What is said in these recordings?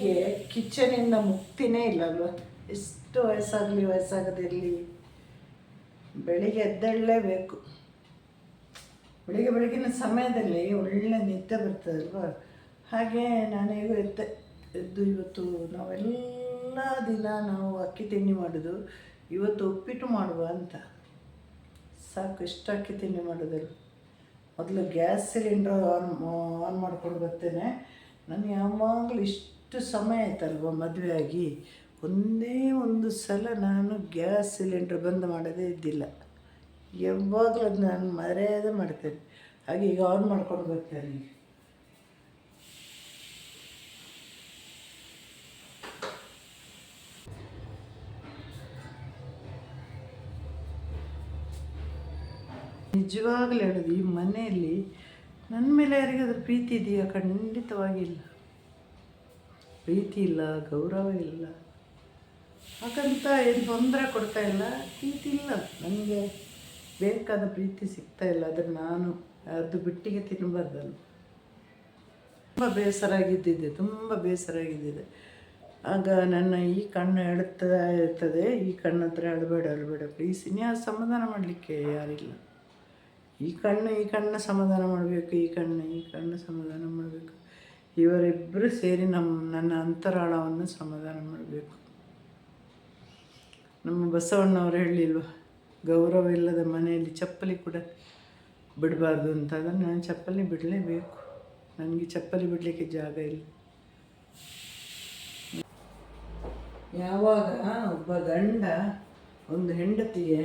ಹೆಣ್ಣಿಗೆ ಕಿಚನಿಂದ ಮುಕ್ತಿನೇ ಇಲ್ಲಲ್ವ. ಎಷ್ಟು ವಯಸ್ಸಾಗದಿರಲಿ ಬೆಳಿಗ್ಗೆ ಎದ್ದೇಳಲೇಬೇಕು. ಬೆಳಗಿನ ಸಮಯದಲ್ಲಿ ಒಳ್ಳೆ ನಿದ್ದೆ ಬರ್ತದಲ್ವ. ಹಾಗೆ ನಾನೀಗ ಎದ್ದು ಇವತ್ತು ನಾವೆಲ್ಲ ದಿನ ನಾವು ಅಕ್ಕಿ ತಿಂಡಿ ಮಾಡೋದು, ಇವತ್ತು ಉಪ್ಪಿಟ್ಟು ಮಾಡುವ ಅಂತ. ಸಾಕು, ಇಷ್ಟು ಅಕ್ಕಿ ತಿಂಡಿ ಮಾಡೋದಲ್ಲ. ಮೊದಲು ಗ್ಯಾಸ್ ಸಿಲಿಂಡ್ರ್ ಆನ್ ಮಾಡ್ಕೊಂಡು ಬರ್ತೇನೆ. ನಾನು ಯಾವಾಗಲೂ ಇಷ್ಟು ಸಮಯ ಆಯ್ತಲ್ವ ಮದುವೆ ಆಗಿ, ಒಂದೇ ಒಂದು ಸಲ ನಾನು ಗ್ಯಾಸ್ ಸಿಲಿಂಡ್ರ್ ಬಂದ್ ಮಾಡೋದೇ ಇದ್ದಿಲ್ಲ. ಯಾವಾಗಲೂ ಅದು ನಾನು ಮರ್ಯಾದೆ ಮಾಡ್ತೇನೆ. ಹಾಗೆ ಈಗ ಆನ್ ಮಾಡ್ಕೊಂಡು ಬರ್ತೇನೆ. ಈಗ ನಿಜವಾಗ್ಲೂ ಹೇಳೋದು, ಈ ಮನೆಯಲ್ಲಿ ನನ್ನ ಮೇಲೆ ಯಾರಿಗಾದ್ರೂ ಪ್ರೀತಿ ಇದೆಯಾ? ಖಂಡಿತವಾಗಿಲ್ಲ. ಪ್ರೀತಿ ಇಲ್ಲ, ಗೌರವ ಇಲ್ಲ. ಹಾಗಂತ ಏನು ತೊಂದರೆ ಕೊಡ್ತಾ ಇಲ್ಲ, ಪ್ರೀತಿ ಇಲ್ಲ. ನನಗೆ ಬೇಕಾದ ಪ್ರೀತಿ ಸಿಗ್ತಾ ಇಲ್ಲ. ಆದರೆ ನಾನು ಅದು ಬಿಟ್ಟಿಗೆ ತಿನ್ನಬಾರ್ದಲ್ಲ. ತುಂಬ ಬೇಸರ ಆಗಿದ್ದಿದೆ. ಆಗ ನನ್ನ ಈ ಕಣ್ಣು ಎಳುತ್ತಾ ಇರ್ತದೆ, ಈ ಕಣ್ಣು ಹತ್ರ ಅಳಬೇಡ ಪ್ಲೀಸ್. ಇನ್ಯಾ ಸಮಾಧಾನ ಮಾಡಲಿಕ್ಕೆ ಯಾರಿಲ್ಲ. ಈ ಕಣ್ಣು ಸಮಾಧಾನ ಮಾಡಬೇಕು, ಈ ಕಣ್ಣು ಸಮಾಧಾನ ಮಾಡಬೇಕು. ಇವರಿಬ್ಬರು ಸೇರಿ ನನ್ನ ಅಂತರಾಳವನ್ನು ಸಮಾಧಾನ ಮಾಡಬೇಕು. ನಮ್ಮ ಬಸವಣ್ಣವರು ಹೇಳಿಲ್ವ, ಗೌರವ ಇಲ್ಲದ ಮನೆಯಲ್ಲಿ ಚಪ್ಪಲಿ ಕೂಡ ಬಿಡಬಾರ್ದು ಅಂತ. ಅದನ್ನು ನಾನು ಚಪ್ಪಲಿ ಬಿಡಲೇಬೇಕು. ನನಗೆ ಚಪ್ಪಲಿ ಬಿಡಲಿಕ್ಕೆ ಜಾಗ ಇಲ್ಲ. ಯಾವಾಗ ಒಬ್ಬ ಗಂಡ ಒಂದು ಹೆಂಡತಿಗೆ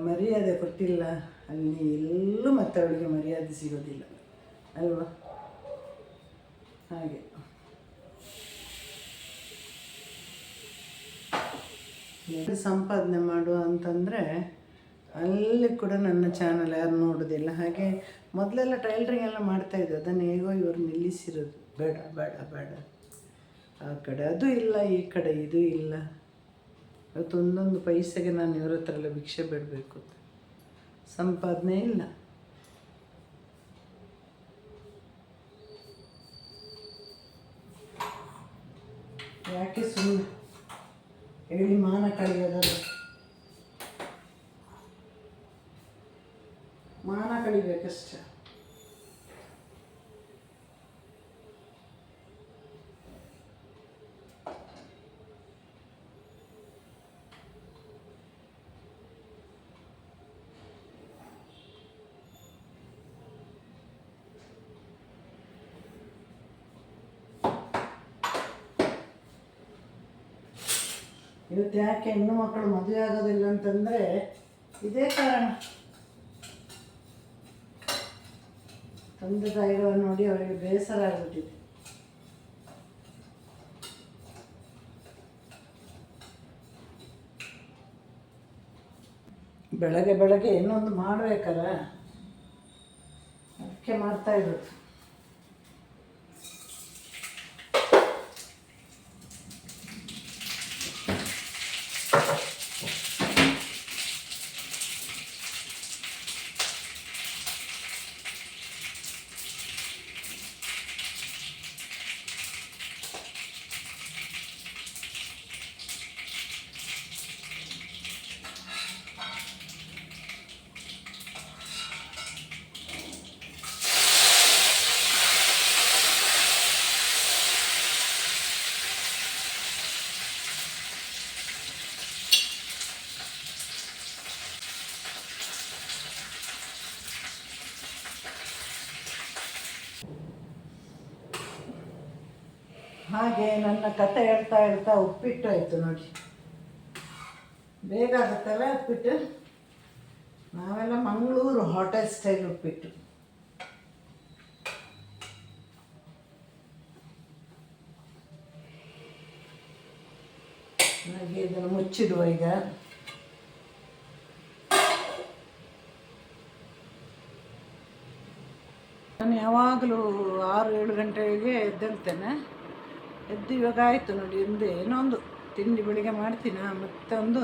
ಮರ್ಯಾದೆ ಕೊಟ್ಟಿಲ್ಲ, ಅಲ್ಲಿ ಎಲ್ಲೂ ಮತ್ತೆ ಅವಳಿಗೆ ಮರ್ಯಾದೆ ಸಿಗೋದಿಲ್ಲ ಅಲ್ವಾ? ಹಾಗೆ ಸಂಪಾದನೆ ಮಾಡುವ ಅಂತಂದರೆ ಅಲ್ಲಿ ಕೂಡ ನನ್ನ ಚಾನಲ್ ಯಾರು ನೋಡೋದಿಲ್ಲ. ಹಾಗೆ ಮೊದಲೆಲ್ಲ ಟೈಲರಿಂಗ್ ಎಲ್ಲ ಮಾಡ್ತಾಯಿದ್ದೆ, ಅದನ್ನು ಹೇಗೋ ಇವರು ನಿಲ್ಲಿಸಿರೋದು. ಬೇಡ ಆ ಕಡೆ ಅದು ಇಲ್ಲ, ಈ ಕಡೆ ಇದು ಇಲ್ಲ. ಇವತ್ತು ಒಂದೊಂದು ಪೈಸೆಗೆ ನಾನು ಇವ್ರ ಹತ್ರ ಎಲ್ಲ ಭಿಕ್ಷೆ ಬಿಡಬೇಕು. ಸಂಪಾದನೆ ಇಲ್ಲ. ಯಾಕೆ ಸುಮ್ಮನೆ ಹೇಳಿ ಮಾನ ಕಳಿಯೋದಲ್ಲ? ಮಾನ ಕಳಿಬೇಕಷ್ಟೆ. ಇವತ್ತು ಯಾಕೆ ಹೆಣ್ಣು ಮಕ್ಕಳು ಮದುವೆ ಆಗೋದಿಲ್ಲ ಅಂತಂದರೆ ಇದೇ ಕಾರಣ. ತಂದೆ ತಾಯಿಗಳನ್ನು ನೋಡಿ ಅವರಿಗೆ ಬೇಸರ ಆಗಿಬಿಟ್ಟಿದೆ. ಬೆಳಗ್ಗೆ ಇನ್ನೊಂದು ಮಾಡಬೇಕಲ್ಲ, ಅದಕ್ಕೆ ಮಾಡ್ತಾಯಿರೋದು. ಹಾಗೆ ನನ್ನ ಕತೆ ಹೇಳ್ತಾ ಉಪ್ಪಿಟ್ಟು ಆಯಿತು ನೋಡಿ. ಬೇಗ ಆಗುತ್ತಲ್ಲ ಉಪ್ಪಿಟ್ಟು. ನಾವೆಲ್ಲ ಮಂಗಳೂರು ಹೋಟೆಲ್ ಸ್ಟೈಲ್ ಉಪ್ಪಿಟ್ಟು. ಹಾಗೆ ಇದನ್ನು ಮುಚ್ಚಿಡುವ ಈಗ. ನಾನು ಯಾವಾಗಲೂ 6-7 ಗಂಟೆಗೆ ಎದ್ದೇಳ್ತೇನೆ. ಎದ್ದು ಇವಾಗ ಆಯಿತು ನೋಡಿ, ಏನೋ ಒಂದು ತಿಂಡಿ ಬೆಳಿಗ್ಗೆ ಮಾಡ್ತೀನಿ, ಮತ್ತೆ ಒಂದು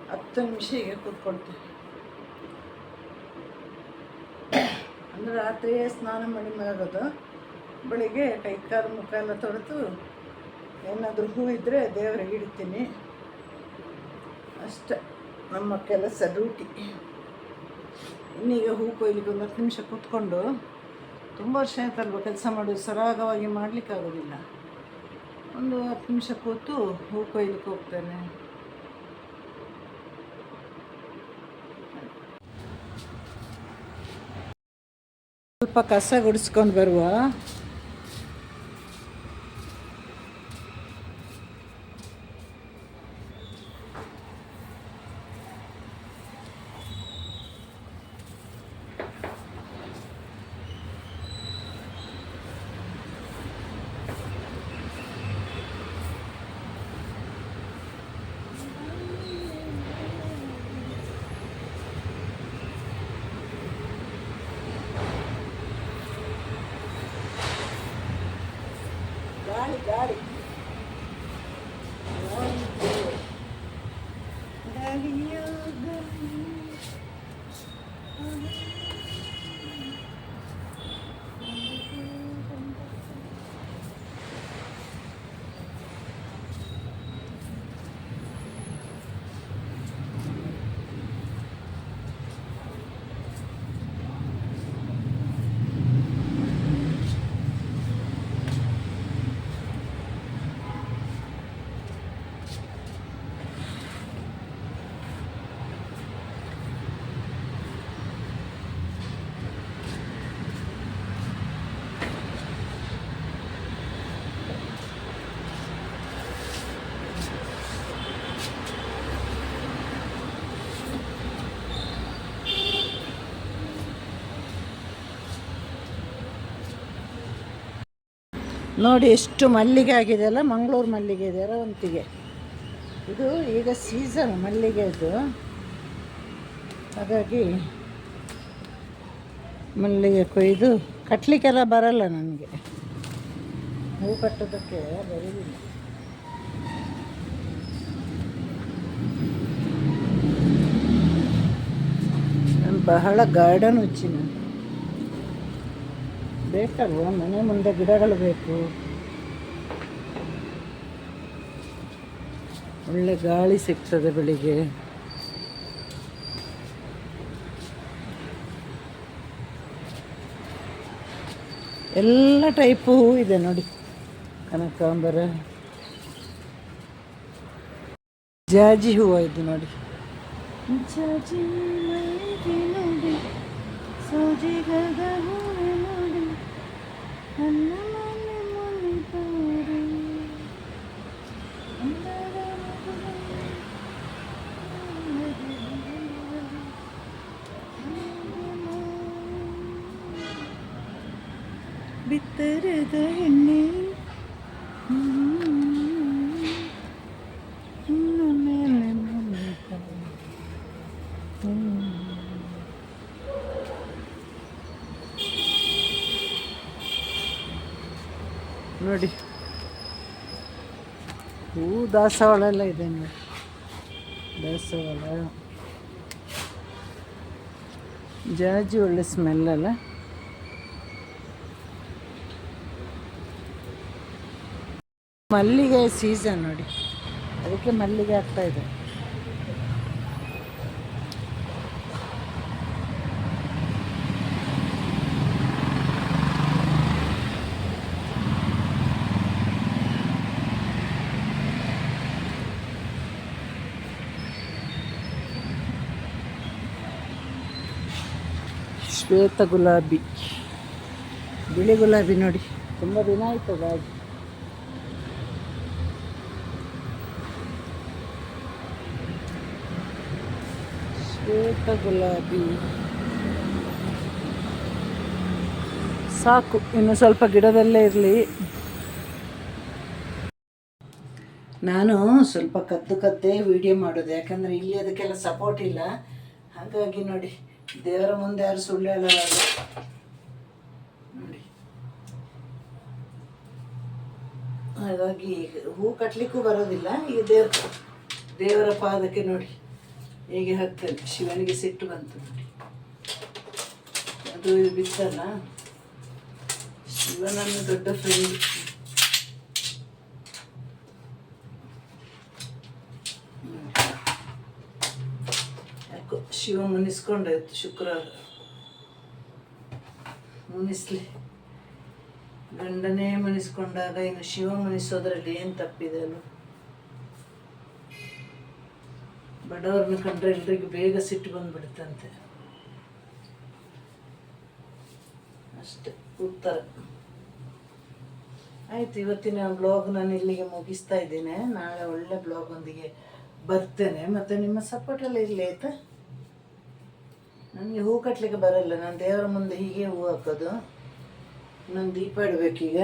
10 ನಿಮಿಷ ಹೀಗೆ ಕೂತ್ಕೊಳ್ತೇನೆ. ಅಂದರೆ ರಾತ್ರಿಯೇ ಸ್ನಾನ ಮಾಡಿ ಮಲಗೋದು. ಬೆಳಿಗ್ಗೆ ಕೈ ಕಾಲು ಮುಖ ಎಲ್ಲ ತೊಳೆದು ಏನಾದರೂ ಹೂ ಇದ್ದರೆ ದೇವರಿಗೆ ಇಡ್ತೀನಿ ಅಷ್ಟೆ. ನಮ್ಮ ಕೆಲಸ ಡ್ಯೂಟಿ. ಇನ್ನೀಗ ಹೂ ಕೊಯ್ಲಿಕ್ಕೆ ಒಂದು 10 ನಿಮಿಷ ಕೂತ್ಕೊಂಡು, ತುಂಬ ವರ್ಷ ಆಯ್ತಲ್ವ ಕೆಲಸ ಮಾಡೋದು, ಸರಾಗವಾಗಿ ಮಾಡಲಿಕ್ಕಾಗೋದಿಲ್ಲ. ಒಂದು 10 ನಿಮಿಷ ಕೂತು ಹೂ ಕೊಯ್ಲಿಕ್ಕೆ ಹೋಗ್ತೇನೆ. ಸ್ವಲ್ಪ ಕಸ ಗುಡಿಸ್ಕೊಂಡು ಬರುವ. ಗಾಳಿ ನೋಡಿ ಎಷ್ಟು ಮಲ್ಲಿಗೆ ಆಗಿದೆಯಲ್ಲ, ಮಂಗಳೂರು ಮಲ್ಲಿಗೆ ಇದೆ ರವಂತಿಗೆ. ಇದು ಈಗ ಸೀಸನ್ ಮಲ್ಲಿಗೆದು, ಹಾಗಾಗಿ ಮಲ್ಲಿಗೆ ಕೊಯ್ದು ಕಟ್ಟಲಿಕ್ಕೆಲ್ಲ ಬರಲ್ಲ ನನಗೆ, ಹೂ ಕಟ್ಟೋದಕ್ಕೆ ಬರೋದಿಲ್ಲ. ನಾನು ಬಹಳ ಗಾರ್ಡನ್ ಹುಚ್ಚಿ. ನಾನು ಬೇಕಲ್ವ, ಮನೆ ಮುಂದೆ ಗಿಡಗಳು ಬೇಕು, ಒಳ್ಳೆ ಗಾಳಿ ಸಿಗ್ತದೆ ಬೆಳಿಗ್ಗೆ. ಎಲ್ಲ ಟೈಪು ಹೂ ಇದೆ ನೋಡಿ, ಕನಕಾಂಬರ, ಜಾಜಿ ಹೂವು ಇದು ನೋಡಿ, ಜಾಜಿ ಮಲ್ಲಿಗೆ ನೋಡಿ, ಸೋಜಿಗದ ಹೂವೆ ನೋಡಿ, ನನ್ನ ಮನೆ ಮುನಿತಾರೆ. ಬಿತ್ತರದ ಎಣ್ಣೆ ಮೇಲೆ ನೋಡಿ, ಹೂ ದಾಸವಾಳ ಎಲ್ಲ ಇದೆ ನೋಡಿ, ದಾಸವಾಳ, ಜಾಜಿ ಒಳ್ಳೆ ಸ್ಮೆಲ್ ಅಲ್ಲ. ಮಲ್ಲಿಗೆ ಸೀಸನ್ ನೋಡಿ, ಅದಕ್ಕೆ ಮಲ್ಲಿಗೆ ಆಗ್ತಾ ಇದೆ. ಶ್ವೇತ ಗುಲಾಬಿ, ಬಿಳಿ ಗುಲಾಬಿ ನೋಡಿ, ತುಂಬ ದಿನ ಆಯ್ತದ ಆಗಿ. ಶ್ವೇತ ಗುಲಾಬಿ ಸಾಕು, ಇನ್ನು ಸ್ವಲ್ಪ ಗಿಡದಲ್ಲೇ ಇರಲಿ. ನಾನು ಸ್ವಲ್ಪ ಕದ್ದೇ ವಿಡಿಯೋ ಮಾಡೋದು, ಯಾಕಂದರೆ ಇಲ್ಲಿ ಅದಕ್ಕೆಲ್ಲ ಸಪೋರ್ಟ್ ಇಲ್ಲ. ಹಾಗಾಗಿ ನೋಡಿ, ದೇವರ ಮುಂದೆ ಯಾರು ಸುಳ್ಳು ಹೇಳಲ್ಲ ನೋಡಿ. ಹಾಗಾಗಿ ಹೂ ಕಟ್ಟಲಿಕ್ಕೂ ಬರೋದಿಲ್ಲ. ಈಗ ದೇವರ ಪಾದಕ್ಕೆ ನೋಡಿ ಹೇಗೆ ಹಾಕ್ತೇನೆ. ಶಿವನಿಗೆ ಸಿಟ್ಟು ಬಂತು ನೋಡಿ, ಅದು ಬಿತ್ತಲ್ಲ. ಶಿವನನ್ನು ದೊಡ್ಡ ಫ್ರೆಂಡ್, ಶಿವ ಮುನಿಸ್ಕೊಂಡಾಯ್ತು ಶುಕ್ರವಾರ. ಮುನಿಸ್ಲಿ, ಗಂಡನೇ ಮುನಿಸ್ಕೊಂಡಾಗ ಇನ್ನು ಶಿವ ಮುನಿಸೋದ್ರಲ್ಲಿ ಏನು ತಪ್ಪಿದೆ ಅಲ್ವ? ಬಡವ್ರನ್ನ ಕಂಡ್ರೆ ಎಲ್ರಿಗೂ ಬೇಗ ಸಿಟ್ಟು ಬಂದ್ಬಿಡುತ್ತಂತೆ, ಅಷ್ಟೆ ಉತ್ತರ. ಆಯ್ತು, ಇವತ್ತಿನ ಬ್ಲಾಗ್ ನಾನು ಇಲ್ಲಿಗೆ ಮುಗಿಸ್ತಾ ಇದ್ದೇನೆ. ನಾಳೆ ಒಳ್ಳೆ ಬ್ಲಾಗೊಂದಿಗೆ ಬರ್ತೇನೆ. ಮತ್ತು ನಿಮ್ಮ ಸಪೋರ್ಟೆಲ್ಲ ಇರಲಿ ಆಯಿತಾ? ನನಗೆ ಹೂ ಕಟ್ಟಲಿಕ್ಕೆ ಬರಲ್ಲ, ನಾನು ದೇವರ ಮುಂದೆ ಹೀಗೆ ಹೂ ಹಾಕೋದು. ನಾನು ದೀಪ ಇಡಬೇಕೀಗ.